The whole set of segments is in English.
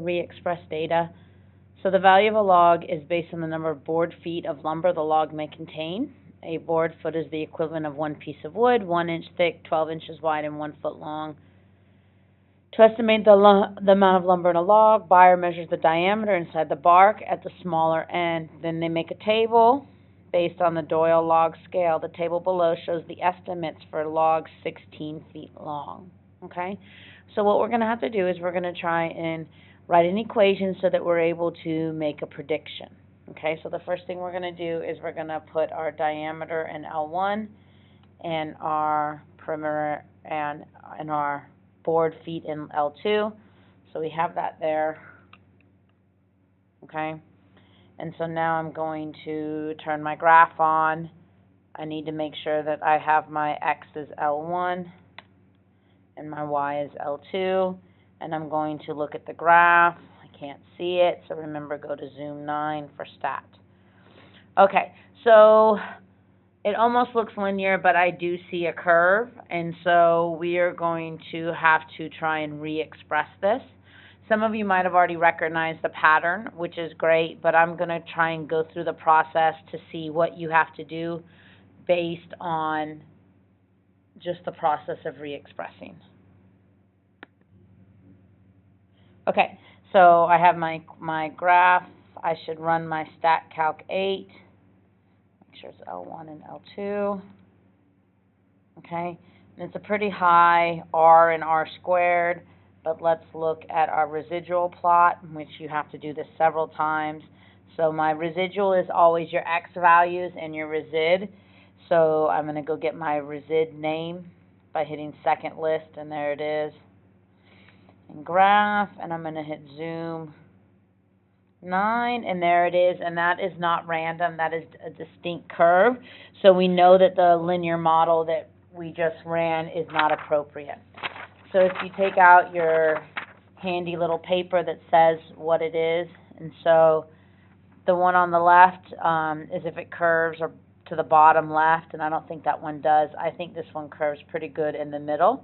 re-express data. So the value of a log is based on the number of board feet of lumber the log may contain. A board foot is the equivalent of one piece of wood, 1 inch thick, 12 inches wide, and 1 foot long. To estimate the amount of lumber in a log, buyer measures the diameter inside the bark at the smaller end. Then they make a table based on the Doyle log scale. The table below shows the estimates for logs 16 feet long. Okay? So what we're going to have to do is we're going to try and write an equation so that we're able to make a prediction. Okay, so the first thing we're going to do is we're going to put our diameter in L1 and our perimeter and our board feet in L2. So we have that there. Okay, and so now I'm going to turn my graph on. I need to make sure that I have my X is L1 and my Y is L2. And I'm going to look at the graph. I can't see it, so remember, go to Zoom 9 for stat. Okay, so it almost looks linear, but I do see a curve, and so we are going to have to try and re-express this. Some of you might have already recognized the pattern, which is great, but I'm going to try and go through the process to see what you have to do based on just the process of re-expressing. Okay, so I have my graph. I should run my stat calc 8. Make sure it's L1 and L2. Okay, and it's a pretty high R and R squared, but let's look at our residual plot, in which you have to do this several times. So my residual is always your X values and your resid. So I'm going to go get my resid name by hitting second list, and there it is. And graph, and I'm going to hit Zoom 9, and there it is, and that is not random, that is a distinct curve, so we know that the linear model that we just ran is not appropriate. So if you take out your handy little paper that says what it is, and so the one on the left is if it curves or to the bottom left, and I don't think that one does. I think this one curves pretty good in the middle.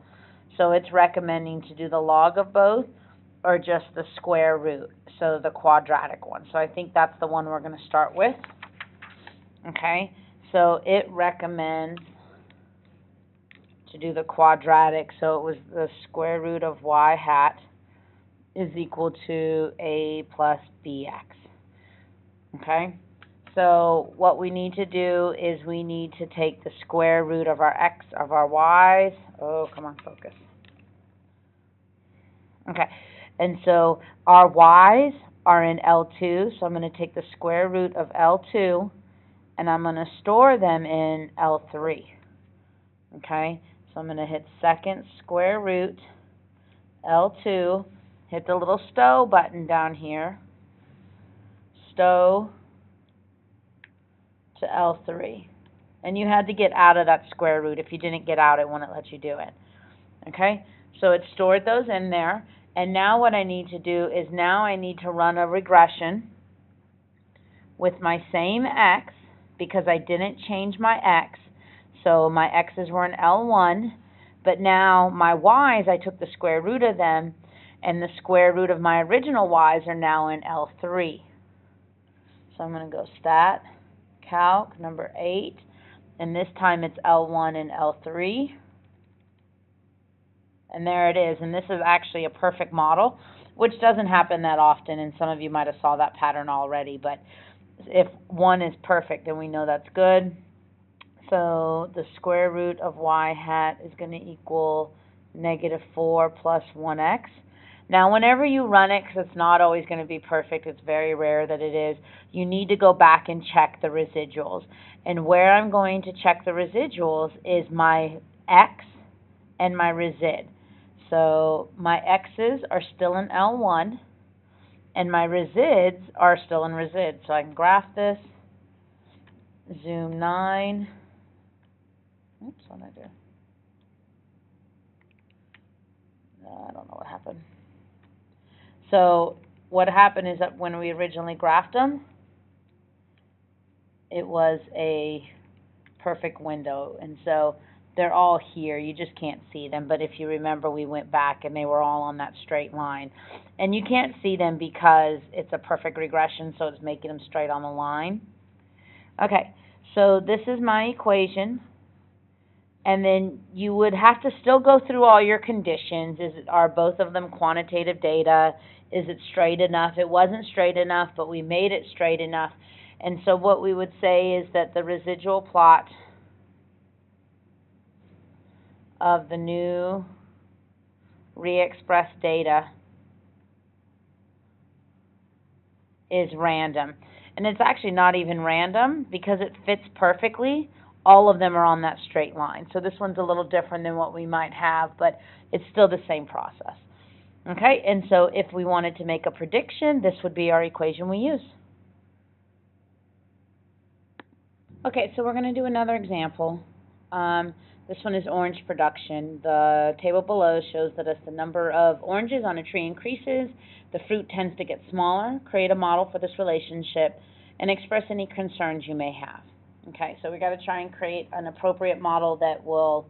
So it's recommending to do the log of both or just the square root, so the quadratic one. So I think that's the one we're going to start with. Okay, so it recommends to do the quadratic, so it was the square root of y hat is equal to a plus bx. Okay, so what we need to do is we need to take the square root of our x, of our y's. Oh, come on, focus. Okay, and so our y's are in L2, so I'm going to take the square root of L2, and I'm going to store them in L3. Okay, so I'm going to hit second square root, L2, hit the little stow button down here, stow to L3. And you had to get out of that square root. If you didn't get out, it wouldn't let you do it. Okay, so it stored those in there. And now what I need to do is now I need to run a regression with my same x, because I didn't change my x. So my x's were in L1, but now my y's, I took the square root of them, and the square root of my original y's are now in L3. So I'm going to go stat, calc, number 8, and this time it's L1 and L3. And there it is, and this is actually a perfect model, which doesn't happen that often, and some of you might have saw that pattern already, but if one is perfect, then we know that's good. So the square root of y hat is going to equal -4 plus 1x. Now, whenever you run it, because it's not always going to be perfect, it's very rare that it is, you need to go back and check the residuals. And where I'm going to check the residuals is my x and my resid. So my x's are still in L1, and my resids are still in resid. So I can graph this, Zoom 9. Oops, what did I do? I don't know what happened. So what happened is that when we originally graphed them, it was a perfect window. And so They're all here. You just can't see them. But if you remember, we went back and they were all on that straight line. And you can't see them because it's a perfect regression, so it's making them straight on the line. Okay, so this is my equation. And then you would have to still go through all your conditions. Are both of them quantitative data? Is it straight enough? It wasn't straight enough, but we made it straight enough. And so what we would say is that the residual plot of the new re-expressed data is random. And it's actually not even random because it fits perfectly. All of them are on that straight line. So this one's a little different than what we might have, but it's still the same process. Okay, and so if we wanted to make a prediction, this would be our equation we use. Okay, so we're going to do another example. This one is orange production. The table below shows that as the number of oranges on a tree increases, the fruit tends to get smaller. Create a model for this relationship and express any concerns you may have. Okay, so we got to try and create an appropriate model that will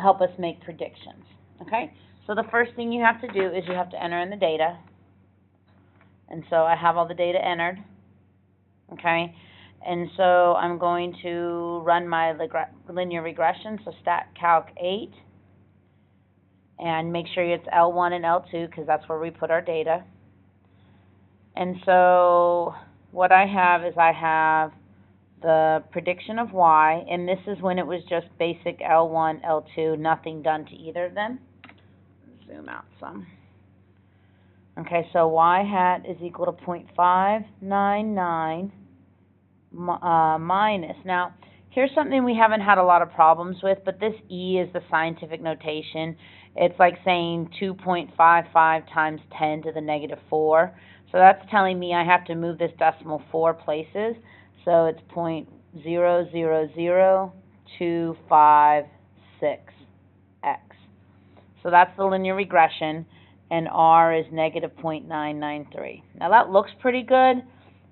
help us make predictions. Okay, so the first thing you have to do is you have to enter in the data. And so I have all the data entered. Okay, and so I'm going to run my linear regression, so stat calc 8, and make sure it's L1 and L2 because that's where we put our data. And so what I have is I have the prediction of y, and this is when it was just basic L1, L2, nothing done to either of them. Zoom out some. Okay, so y hat is equal to 0.599 minus. Now, here's something we haven't had a lot of problems with, but this E is the scientific notation. It's like saying 2.55 times 10 to the negative 4. So that's telling me I have to move this decimal 4 places. So it's 0.000256x. So that's the linear regression, and R is negative 0.993. Now that looks pretty good,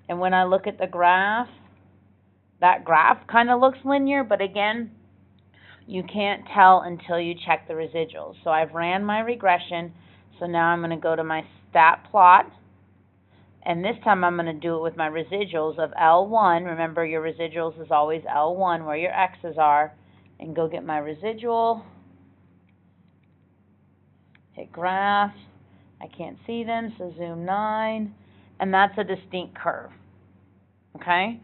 and when I look at the graph, that graph kind of looks linear, but again, you can't tell until you check the residuals. So I've ran my regression, so now I'm going to go to my stat plot, and this time I'm going to do it with my residuals of L1. Remember, your residuals is always L1, where your x's are, and go get my residual. Hit graph. I can't see them, so zoom 9, and that's a distinct curve. Okay?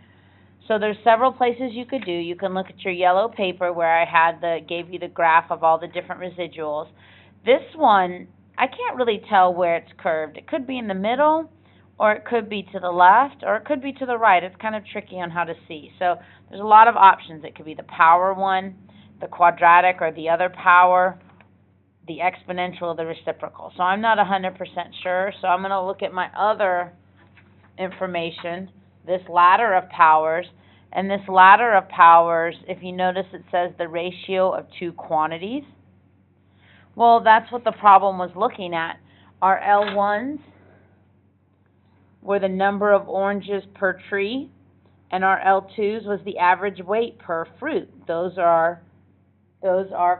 So there's several places you could do. You can look at your yellow paper where I gave you the graph of all the different residuals. This one, I can't really tell where it's curved. It could be in the middle, or it could be to the left, or it could be to the right. It's kind of tricky on how to see. So there's a lot of options. It could be the power one, the quadratic, or the other power, the exponential, or the reciprocal. So I'm not 100% sure, so I'm going to look at my other information, this ladder of powers. And this ladder of powers, if you notice, it says the ratio of two quantities. Well, that's what the problem was looking at. Our L1s were the number of oranges per tree, and our L2s was the average weight per fruit. Those are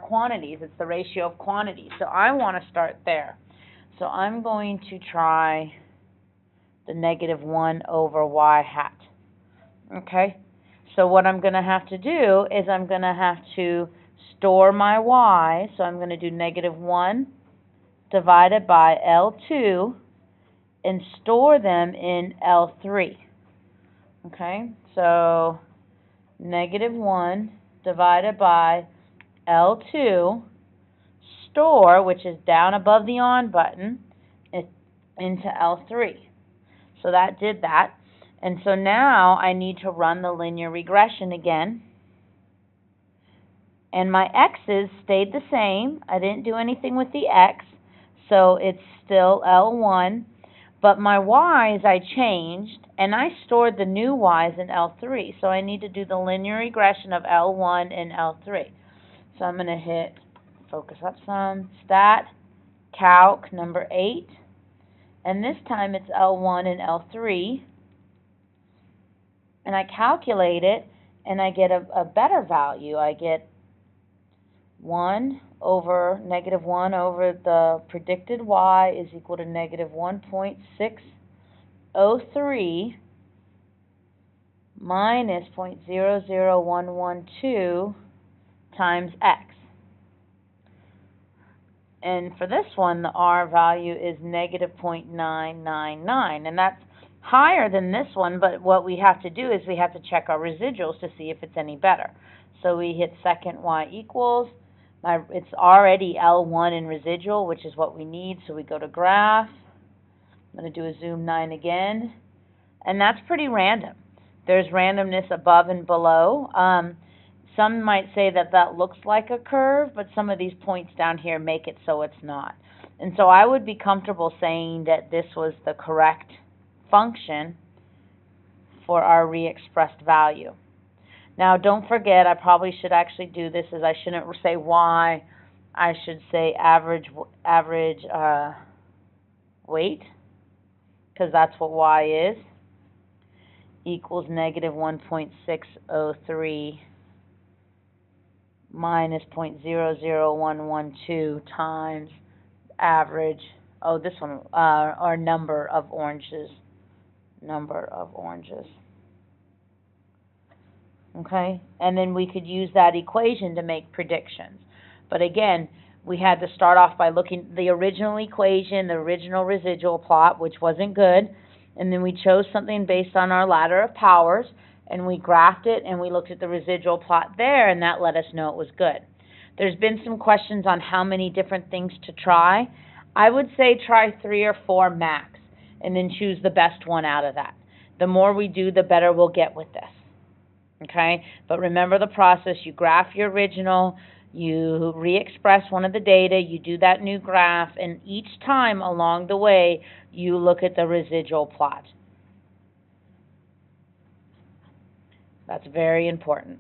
quantities. It's the ratio of quantities. So I want to start there. So I'm going to try the negative 1 over y hat. Okay? So what I'm going to have to do is I'm going to have to store my y. So I'm going to do negative 1 divided by L2 and store them in L3. Okay? So negative 1 divided by L2, store, which is down above the on button, into L3. So that did that. And so now I need to run the linear regression again. And my x's stayed the same. I didn't do anything with the x, so it's still L1. But my y's I changed, and I stored the new y's in L3. So I need to do the linear regression of L1 and L3. So I'm going to hit, focus up some, stat, calc number 8, and this time it's L1 and L3, and I calculate it, and I get a better value. I get 1 over negative 1 over the predicted y is equal to negative 1.603 minus 0.00112 times x. And for this one, the R value is negative 0.999, and that's higher than this one, but what we have to do is we have to check our residuals to see if it's any better. So we hit second y equals, it's already L1 in residual, which is what we need, so we go to graph. I'm going to do a zoom 9 again, and that's pretty random. There's randomness above and below. Some might say that that looks like a curve, but some of these points down here make it so it's not. And so I would be comfortable saying that this was the correct function for our re-expressed value. Now, don't forget, I probably should actually do this, as I shouldn't say y, I should say average weight, because that's what y is, equals negative 1.603 minus 0.00112 times average, this one, our number of oranges. Okay, and then we could use that equation to make predictions. But again, we had to start off by looking at the original equation, the original residual plot, which wasn't good, and then we chose something based on our ladder of powers, and we graphed it, and we looked at the residual plot there, and that let us know it was good. There's been some questions on how many different things to try. I would say try 3 or 4 max, and then choose the best one out of that. The more we do, the better we'll get with this. Okay, but remember the process. You graph your original, you re-express one of the data, you do that new graph, and each time along the way, you look at the residual plot. That's very important.